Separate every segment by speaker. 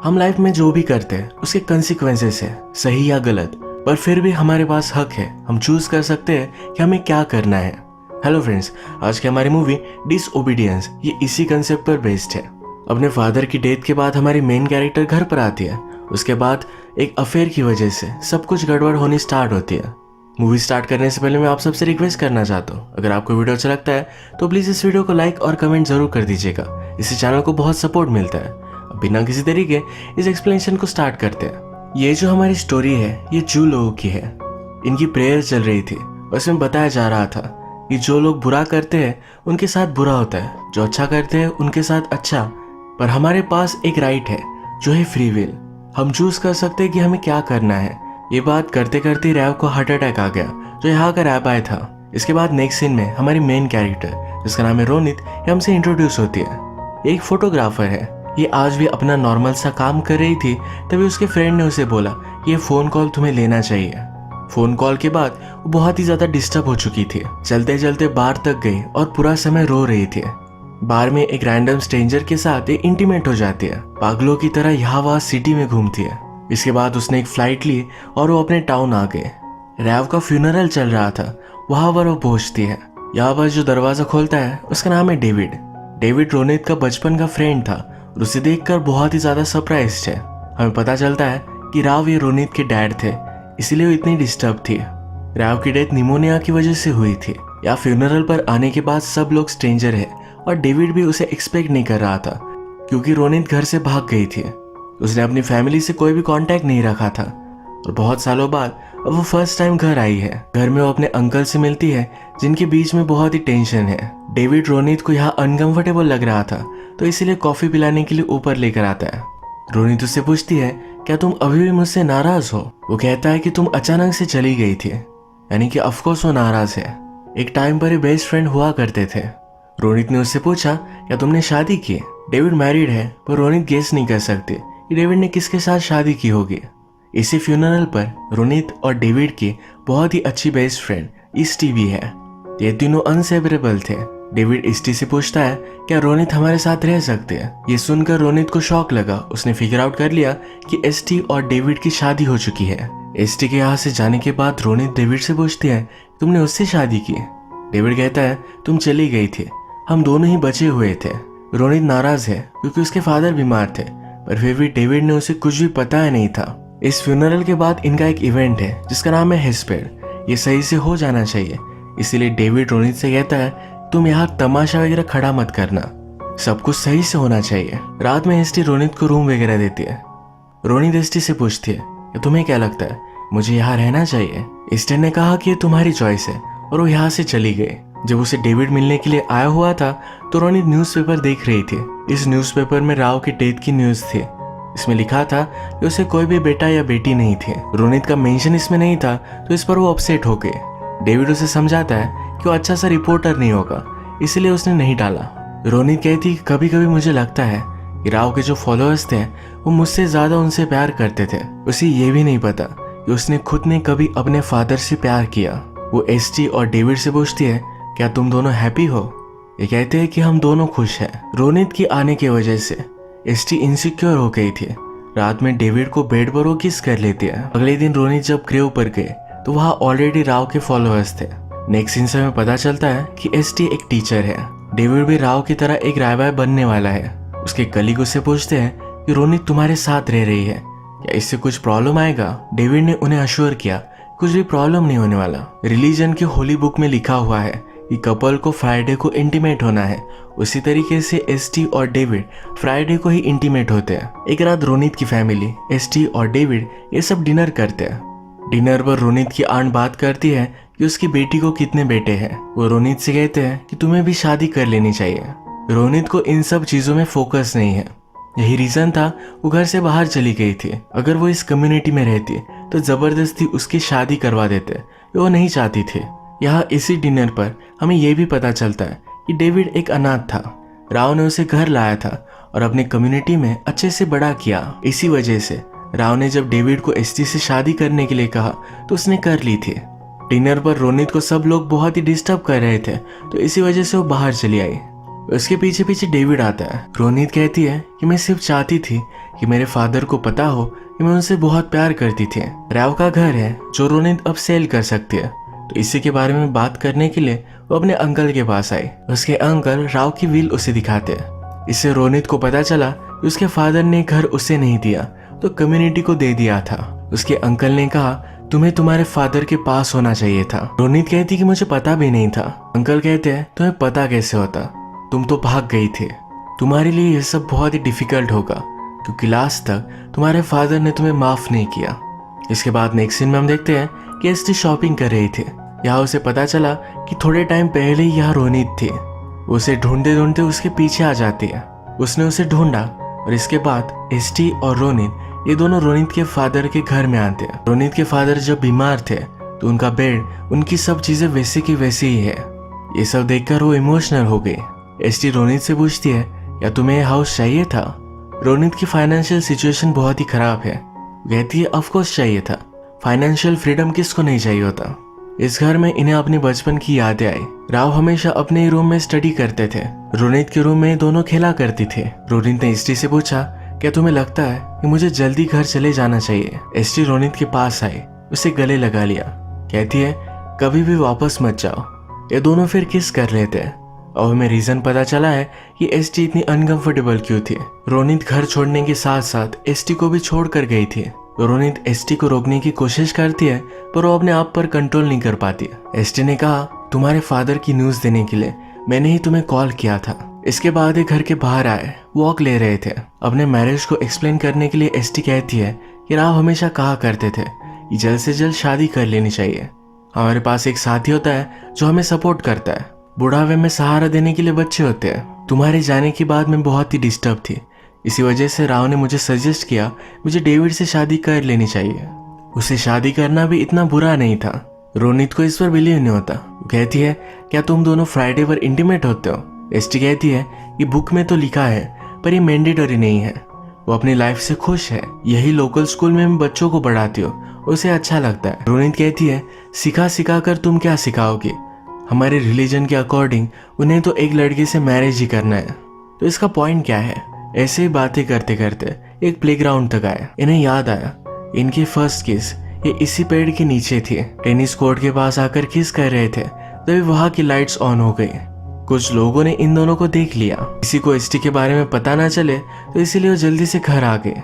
Speaker 1: हम लाइफ में जो भी करते हैं उसके कंसिक्वेंसेस है, सही या गलत, पर फिर भी हमारे पास हक है, हम चूज कर सकते हैं कि हमें क्या करना है। हेलो फ्रेंड्स, आज की हमारी मूवी डिसओबीडियंस ये इसी कंसेप्ट पर बेस्ड है। अपने फादर की डेथ के बाद हमारी मेन कैरेक्टर घर पर आती है। उसके बाद एक अफेयर की वजह से सब कुछ गड़बड़ होनी स्टार्ट होती है। मूवी स्टार्ट करने से पहले मैं आप सबसे रिक्वेस्ट करना चाहता हूँ, अगर आपको वीडियो अच्छा लगता है तो प्लीज़ इस वीडियो को लाइक और कमेंट जरूर कर दीजिएगा। इससे चैनल को बहुत सपोर्ट मिलता है। अब बिना किसी तरीके इस एक्सप्लेनेशन को स्टार्ट करते हैं। ये जो हमारी स्टोरी है ये जू लोगों की है। इनकी प्रेयर चल रही थी। उसमें बताया जा रहा था कि जो लोग बुरा करते हैं उनके साथ बुरा होता है, जो अच्छा करते हैं उनके साथ अच्छा। पर हमारे पास एक राइट है जो है फ्री विल। हम चूज कर सकते हैं कि हमें क्या करना है। ये बात करते करते रैव को हार्ट अटैक आ गया, जो यहाँ का रैबाय था। इसके बाद नेक्स्ट सीन में हमारी मेन कैरेक्टर जिसका नाम है रोनित, ये हमसे इंट्रोड्यूस होती है। ये एक फोटोग्राफर है। ये आज भी अपना नॉर्मल सा काम कर रही थी, तभी उसके फ्रेंड ने उसे बोला कि ये फोन कॉल तुम्हें लेना चाहिए। फोन कॉल के बाद वो बहुत ही ज्यादा डिस्टर्ब हो चुकी थी। चलते चलते बार तक गई और पूरा समय रो रही थी। बार में एक रैंडम स्ट्रेंजर के साथ ये इंटीमेट हो जाती है। पागलों की तरह यहाँ वहाँ सिटी में घूमती है। इसके बाद उसने एक फ्लाइट ली और वो अपने टाउन आ गए। रैव का फ्यूनरल चल रहा था, वहां पर वो पहुंचती है। यहाँ पर जो दरवाजा खोलता है उसका नाम है डेविड। डेविड रोनित का बचपन का फ्रेंड था और उसे देखकर बहुत ही ज्यादा सरप्राइज्ड है। हमें पता चलता है कि राव ये रोनित के डैड थे, इसीलिए वो इतनी डिस्टर्ब थी। राव की डेथ निमोनिया की वजह से हुई थी। या फ्यूनरल पर आने के बाद सब लोग स्ट्रेंजर है और डेविड भी उसे एक्सपेक्ट नहीं कर रहा था, क्योंकि रोनित घर से भाग गई थी। उसने अपनी फैमिली से कोई भी कांटेक्ट नहीं रखा था और बहुत सालों बाद अब वो फर्स्ट टाइम घर आई है। घर में वो अपने अंकल से मिलती है, जिनके बीच में बहुत ही टेंशन है। डेविड रोनित को यहाँ अनकंफर्टेबल लग रहा था, तो इसीलिए कॉफी पिलाने के लिए ऊपर लेकर आता है। रोनित उससे पूछती है, क्या तुम अभी भी मुझसे नाराज हो? वो कहता है कि तुम अचानक से चली गई थी, यानी कि ऑफकोर्स वो नाराज है। एक टाइम पर ये बेस्ट फ्रेंड हुआ करते थे। रोनित ने उससे पूछा, क्या तुमने शादी की? डेविड मैरिड है, पर रोनित गेस नहीं कर सकते कि डेविड ने किसके साथ शादी की होगी। इसी फ्यूनरल पर रोनित और डेविड की बहुत ही अच्छी बेस्ट फ्रेंड ईस्टी भी है। ये तीनों अनसेपरेबल थे। डेविड ईस्टी से पूछता है, क्या रोनित हमारे साथ रह सकते हैं? ये सुनकर रोनित को शॉक लगा। उसने फिगर आउट कर लिया कि एसटी और डेविड की शादी हो चुकी है। एसटी के यहाँ से जाने के बाद रोनित डेविड से पूछती है, तुमने उससे शादी की? डेविड कहता है, तुम चली गई थी, हम दोनों ही बचे हुए थे। रोनित नाराज है क्योंकि उसके फादर बीमार थे, पर फिर भी डेविड ने उसे कुछ भी पता है नहीं था। इस फ्यूनरल के बाद इनका एक इवेंट है जिसका नाम है हेस्पेड। ये सही से हो जाना चाहिए, इसीलिए डेविड रोनित से कहता है, तुम यहाँ तमाशा वगैरह खड़ा मत करना, सब कुछ सही से होना चाहिए। रात में एसटी रोनित को रूम वगैरह देती है। रोनित एसटी से पूछती है कि तुम्हें क्या लगता है, मुझे यहाँ रहना चाहिए? एसटी ने कहा कि ये तुम्हारी चॉइस है और वो यहाँ से चली गई। जब उसे डेविड मिलने के लिए आया हुआ था तो रोनित न्यूज़पेपर देख रही थी। इस न्यूज़पेपर में राव की डेथ की न्यूज़ थी। इसमें लिखा था कि उसे कोई भी बेटा या बेटी नहीं थे। रोनित का मेंशन इसमें नहीं था, तो इस पर वो अपसेट हो गए। डेविड उसे समझाता है कि वो अच्छा सा रिपोर्टर नहीं होगा, इसलिए उसने नहीं डाला। रोनित कहती कि कभी कभी मुझे लगता है कि राव के जो फॉलोअर्स थे वो मुझसे ज्यादा उनसे प्यार करते थे। उसे ये भी नहीं पता कि उसने खुद ने कभी अपने फादर से प्यार किया। वो एसटी और डेविड से पूछती है, क्या तुम दोनों हैप्पी हो? ये कहते हैं कि हम दोनों खुश हैं। रोनित की आने की वजह से एसटी इनसिक्योर हो गई थी। रात में डेविड को बेड पर वो किस कर लेती है। अगले दिन रोनित जब ग्रेव पर गए तो वहाँ ऑलरेडी राव के फॉलोअर्स थे। नेक्स्ट सीन से हमें पता चलता है कि एसटी एक टीचर है। डेविड भी राव की तरह एक रायबाय बनने वाला है। उसके कलीग उससे पूछते हैं कि रोनित तुम्हारे साथ रह रही है, क्या इससे कुछ प्रॉब्लम आएगा? डेविड ने उन्हें अश्योर किया कुछ भी प्रॉब्लम नहीं होने वाला। रिलीजन की होली बुक में लिखा हुआ है कि कपल को फ्राइडे को इंटीमेट होना है, उसी तरीके से एसटी और डेविड फ्राइडे को ही इंटीमेट होते हैं। एक रात रोनित की फैमिली, एसटी और डेविड ये सब डिनर करते हैं। डिनर पर रोनित की आंट बात करती है कि उसकी बेटी को कितने बेटे हैं। वो रोनित से कहते हैं कि तुम्हें भी शादी कर लेनी चाहिए। रोनित को इन सब चीजों में फोकस नहीं है। यही रीजन था वो घर से बाहर चली गई थी। अगर वो इस कम्युनिटी में रहती तो जबरदस्ती उसकी शादी करवा देते, वो नहीं चाहती थी। यहाँ इसी डिनर पर हमें यह भी पता चलता है कि डेविड एक अनाथ था। राव ने उसे घर लाया था और अपने कम्युनिटी में अच्छे से बड़ा किया। इसी वजह से राव ने जब डेविड को एसटी से शादी करने के लिए कहा तो उसने कर ली थी। डिनर पर रोनित को सब लोग बहुत ही डिस्टर्ब कर रहे थे, तो इसी वजह से वो बाहर चली आई। उसके पीछे पीछे डेविड आता है। रोनित कहती है कि मैं सिर्फ चाहती थी कि मेरे फादर को पता हो कि मैं उनसे बहुत प्यार करती थी। राव का घर है जो रोनित अब सेल कर सकती है, तो इसी के बारे में बात करने के लिए वो अपने अंकल के पास आई। उसके अंकल राव की विल उसे दिखाते। इससे रोनित को पता चला कि उसके फादर ने घर उसे नहीं दिया तो कम्युनिटी को दे दिया था। उसके अंकल ने कहा तुम्हें तुम्हारे फादर के पास होना चाहिए था। रोनित कहती कि मुझे पता भी नहीं था। अंकल कहते हैं तुम्हें पता कैसे होता, तुम तो भाग गई थी। तुम्हारे लिए यह सब बहुत ही डिफिकल्ट होगा क्योंकि लास्ट तक तुम्हारे फादर ने तुम्हें माफ नहीं किया। इसके बाद नेक्स्ट सीन में हम देखते हैं कि एसटी शॉपिंग कर रही थी। यहाँ उसे पता चला कि थोड़े टाइम पहले ही यहाँ रोनित थी। उसे ढूंढते ढूंढते उसके पीछे आ जाती है। उसने उसे ढूंढा और इसके बाद एसटी और रोनित ये दोनों रोनित के फादर के घर में आते हैं। रोनित के फादर जब बीमार थे तो उनका बेड, उनकी सब चीजें वैसे की वैसी ही है। ये सब देखकर वो इमोशनल हो गई। एसटी रोनित से पूछती है क्या तुम्हें यह हाउस चाहिए था? रोनित की फाइनेंशियल सिचुएशन बहुत ही खराब है। कहती है ऑफ कोर्स चाहिए था, फाइनेंशियल फ्रीडम किसको नहीं चाहिए होता। इस घर में इन्हें अपने बचपन की यादें आई। राव हमेशा अपने ही रूम में स्टडी करते थे। रोनित के रूम में दोनों खेला करती थे। रोनित ने एसटी से पूछा क्या तुम्हें लगता है कि मुझे जल्दी घर चले जाना चाहिए? एसटी रोनित के पास आई, उसे गले लगा लिया। कहती है कभी भी वापस मत जाओ। ये दोनों फिर किस कर रहे थे। अब हमें रीजन पता चला है कि एसटी इतनी अनकंफर्टेबल क्यों थी। रोनित घर छोड़ने के साथ साथ एसटी को भी छोड़ कर गई थी। रोनित एसटी को रोकने की कोशिश करती है पर वो अपने आप पर कंट्रोल नहीं कर पाती। एसटी ने कहा तुम्हारे फादर की न्यूज देने के लिए मैंने ही तुम्हें कॉल किया था। इसके बाद ये घर के बाहर आए, वॉक ले रहे थे। अपने मैरिज को एक्सप्लेन करने के लिए एसटी कहती है कि राव हमेशा कहा करते थे कि जल्द से जल्द शादी कर लेनी चाहिए। हमारे पास एक साथी होता है जो हमें सपोर्ट करता है, बुढ़ापे में सहारा देने के लिए बच्चे होते हैं। तुम्हारे जाने के बाद मैं बहुत ही डिस्टर्ब थी, इसी वजह से राव ने मुझे सजेस्ट किया मुझे डेविड से शादी कर लेनी चाहिए। उसे शादी करना भी इतना बुरा नहीं था। रोनित को इस पर बिलीव नहीं होता। वो कहती है क्या तुम दोनों फ्राइडे पर इंटीमेट होते हो? एसटी कहती है कि बुक में तो लिखा है पर ये मैंडेटरी नहीं है। वो अपनी लाइफ से खुश है। यही लोकल स्कूल में मैं बच्चों को पढ़ाती हूँ, उसे अच्छा लगता है। रोनित कहती है सिखा सिखा कर तुम क्या सिखाओगे? हमारे रिलीजन के अकॉर्डिंग उन्हें तो एक लड़के से मैरिज ही करना है, तो इसका पॉइंट क्या है? ऐसे ही बातें करते करते एक प्लेग्राउंड तक आए। इन्हें याद आया इनकी फर्स्ट किस ये इसी पेड़ के नीचे थी। टेनिस कोर्ट के पास आकर किस कर रहे थे तभी वहां की लाइट्स ऑन हो गई। कुछ लोगों ने इन दोनों को देख लिया। किसी को एसटी के बारे में पता ना चले तो इसीलिए वो जल्दी से घर आ गए।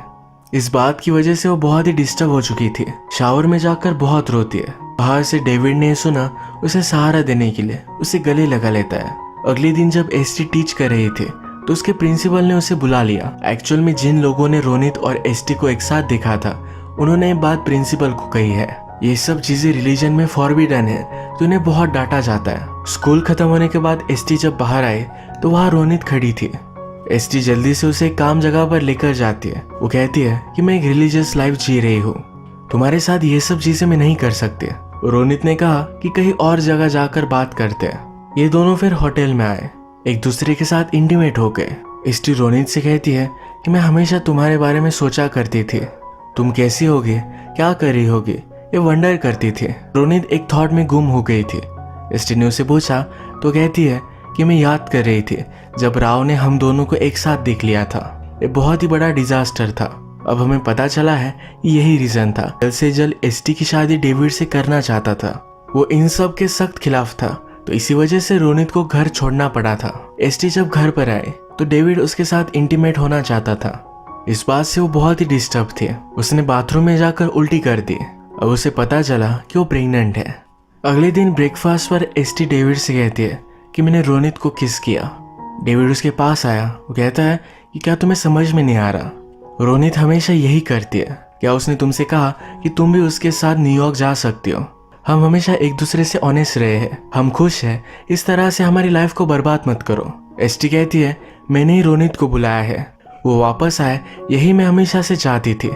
Speaker 1: इस बात की वजह से वो बहुत ही डिस्टर्ब हो चुकी थी। शावर में जाकर बहुत रोती है। बाहर से डेविड ने सुना, उसे सहारा देने के लिए उसे गले लगा लेता है। अगले दिन जब एसटी टीच कर रही थी तो उसके प्रिंसिपल ने उसे बुला लिया। एक्चुअल में जिन लोगों ने रोनित और एसटी को एक साथ देखा था उन्होंने ये बात प्रिंसिपल को कही है। ये सब चीजें रिलीजन में फॉरबिडन है तो उन्हें बहुत डांटा जाता है। स्कूल खत्म होने के बाद एसटी जब बाहर आए तो वहाँ रोनित खड़ी थी। एसटी जल्दी से उसे एक काम जगह पर लेकर जाती है। वो कहती है कि मैं एक रिलीजियस लाइफ जी रही हूँ, तुम्हारे साथ ये सब चीजें मैं नहीं कर सकती। रोनित ने कहा कि कहीं और जगह जाकर बात करते हैं। ये दोनों फिर होटल में आए, एक दूसरे के साथ इंटीमेट हो गए। एसटी रोनित से कहती है कि मैं हमेशा तुम्हारे बारे में सोचा करती थी, तुम कैसी होगी, क्या कर रही होगी, ये वंडर करती थी। रोनित एक थॉट में गुम हो गई थी। एसटी ने उसे पूछा तो कहती है कि मैं याद कर रही थी जब राव ने हम दोनों को एक साथ देख लिया था। ये बहुत ही बड़ा डिजास्टर था। अब हमें पता चला है कि यही रीजन था। जल्द से जल्द एसटी की शादी डेविड से करना चाहता था। वो इन सब के सख्त खिलाफ था, तो इसी वजह से रोनित को घर छोड़ना पड़ा था। एसटी जब घर पर आए तो डेविड उसके साथ इंटीमेट होना चाहता था। इस बात से वो बहुत ही डिस्टर्ब थे। उसने बाथरूम में जाकर उल्टी कर दी। अब उसे पता चला कि वो प्रेग्नेंट है। अगले दिन ब्रेकफास्ट पर एसटी डेविड से कहती है कि मैंने रोनित को किस किया। डेविड उसके पास आया। वो कहता है कि क्या तुम्हें समझ में नहीं आ रहा, रोनित हमेशा यही करती है। क्या उसने तुमसे कहा कि तुम भी उसके साथ न्यूयॉर्क जा सकती हो? हम हमेशा एक दूसरे से ऑनेस्ट रहे हैं, हम खुश हैं, इस तरह से हमारी लाइफ को बर्बाद मत करो। एसटी कहती है मैंने ही रोनित को बुलाया है, वो वापस आए, यही मैं हमेशा से चाहती थी।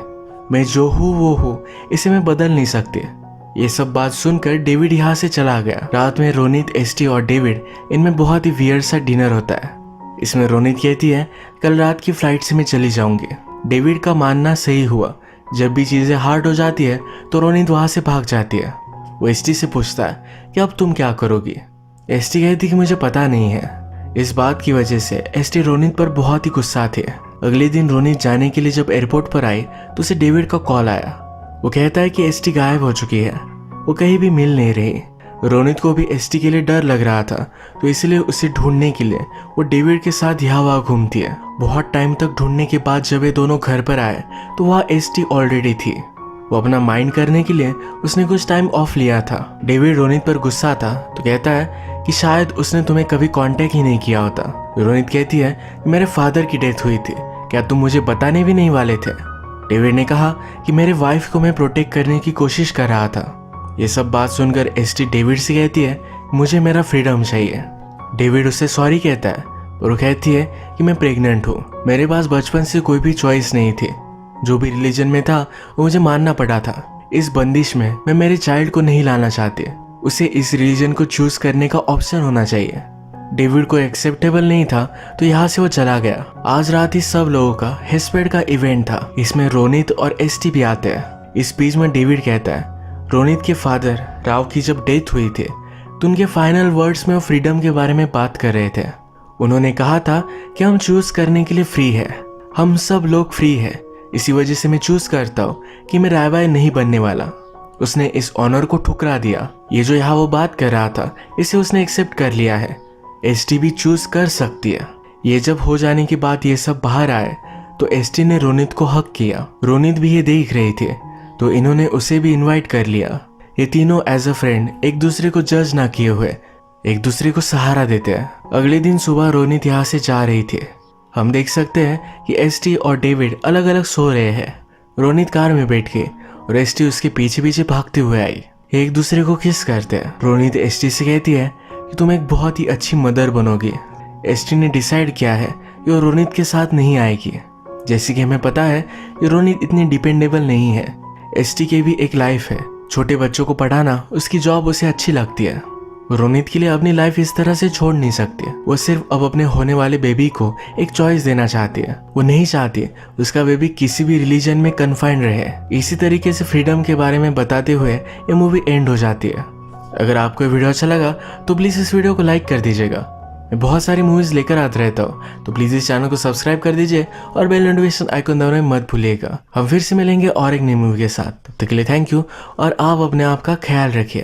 Speaker 1: मैं जो हूँ वो हूँ, इसे मैं बदल नहीं सकती। ये सब बात सुनकर डेविड यहाँ से चला गया। रात में रोनित, एसटी और डेविड इनमें बहुत ही वियर्ड सा डिनर होता है। इसमें रोनित कहती है कल रात की फ्लाइट से मैं चली जाऊंगी। डेविड का मानना सही हुआ। जब भी चीजें हार्ड हो जाती है तो रोनित वहां से भाग जाती है। वो एसटी से पूछता है कि अब तुम क्या करोगी? एसटी कहती कि मुझे पता नहीं है। इस बात की वजह से एसटी रोनित पर बहुत ही गुस्सा थे। अगले दिन रोनित जाने के लिए जब एयरपोर्ट पर आई तो उसे डेविड का कॉल आया। वो कहता है कि एसटी गायब हो चुकी है, वो कहीं भी मिल नहीं रही। रोनित को भी एसटी के लिए डर लग रहा था, तो इसलिए उसे ढूंढने के लिए वो डेविड के साथ यहाँ वहाँ घूमती है। बहुत टाइम तक ढूंढने के बाद जब ये दोनों घर पर आए तो वहाँ एसटी ऑलरेडी थी। वो अपना माइंड करने के लिए उसने कुछ टाइम ऑफ लिया था। डेविड रोनित पर गुस्सा था तो कहता है कि शायद उसने तुम्हें कभी कांटेक्ट ही नहीं किया होता। रोनित कहती है कि मेरे फादर की डेथ हुई थी, क्या तुम मुझे बताने भी नहीं वाले थे? डेविड ने कहा कि मेरे वाइफ को मैं प्रोटेक्ट करने की कोशिश कर रहा था। ये सब बात सुनकर एसटी डेविड से कहती है मुझे मेरा फ्रीडम चाहिए। डेविड उससे सॉरी कहता है और वो कहती है कि मैं प्रेग्नेंट हूँ, मेरे पास बचपन से कोई भी चॉइस नहीं थी, जो भी रिलीजन में था वो मुझे मानना पड़ा था। इस बंदिश में मैं मेरे चाइल्ड को नहीं लाना चाहती, उसे इस रिलीजन को चूज करने का ऑप्शन होना चाहिए। डेविड को एक्सेप्टेबल नहीं था तो यहाँ से वो चला गया। आज रात ही सब लोगों का हेस्पेड का इवेंट था, इसमें रोनित और एसटी भी आते हैं। इस स्पीच में डेविड कहता है रोनित के फादर राव की जब डेथ हुई थी तो उनके फाइनल वर्ड्स में वो फ्रीडम के बारे में बात कर रहे थे। उन्होंने कहा था कि हम चूज करने के लिए फ्री है, हम सब लोग फ्री है, इसी वजह से मैं चूज करता हूँ कि मैं रायबाई नहीं बनने वाला। उसने इस ऑनर को ठुकरा दिया। ये जो यहाँ वो बात कर रहा था इसे उसने एक्सेप्ट कर लिया है। एसटी भी चूज कर सकती है। ये जब हो जाने के बाद ये सब बाहर आए तो एसटी ने रोनित को हक किया। रोनित भी ये देख रही थी तो इन्होंने उसे भी इनवाइट कर लिया। ये तीनों एज अ फ्रेंड एक दूसरे को जज ना किए हुए एक दूसरे को सहारा देते हैं। अगले दिन सुबह रोनित यहाँ से जा रही थी। हम देख सकते हैं कि एसटी और डेविड अलग अलग सो रहे हैं। रोनित कार में बैठ के और एसटी उसके पीछे पीछे भागते हुए आई। एक दूसरे को किस करते हैं। रोनित एसटी से कहती है कि तुम एक बहुत ही अच्छी मदर बनोगी। एसटी ने डिसाइड किया है कि वो रोनित के साथ नहीं आएगी। जैसे कि हमें पता है कि रोनित इतनी डिपेंडेबल नहीं है। एसटी की भी एक लाइफ है, छोटे बच्चों को पढ़ाना उसकी जॉब उसे अच्छी लगती है। रोनित के लिए अपनी लाइफ इस तरह से छोड़ नहीं सकती। वो सिर्फ अब अपने होने वाले बेबी को एक चॉइस देना चाहती है। वो नहीं चाहती उसका बेबी किसी भी रिलीजन में कन्फाइंड रहे। इसी तरीके से फ्रीडम के बारे में बताते हुए ये मूवी एंड हो जाती है। अगर आपको ये वीडियो अच्छा लगा तो प्लीज़ इस वीडियो को लाइक कर दीजिएगा। मैं बहुत सारी मूवीज़ लेकर आता रहता हूँ, तो प्लीज़ इस चैनल को सब्सक्राइब कर दीजिए और बेल नोटिफिकेशन आइकन दबाना मत भूलिएगा। हम फिर से मिलेंगे और एक नई मूवी के साथ। तब तक के लिए थैंक यू और आप अपने आप का ख्याल रखिए।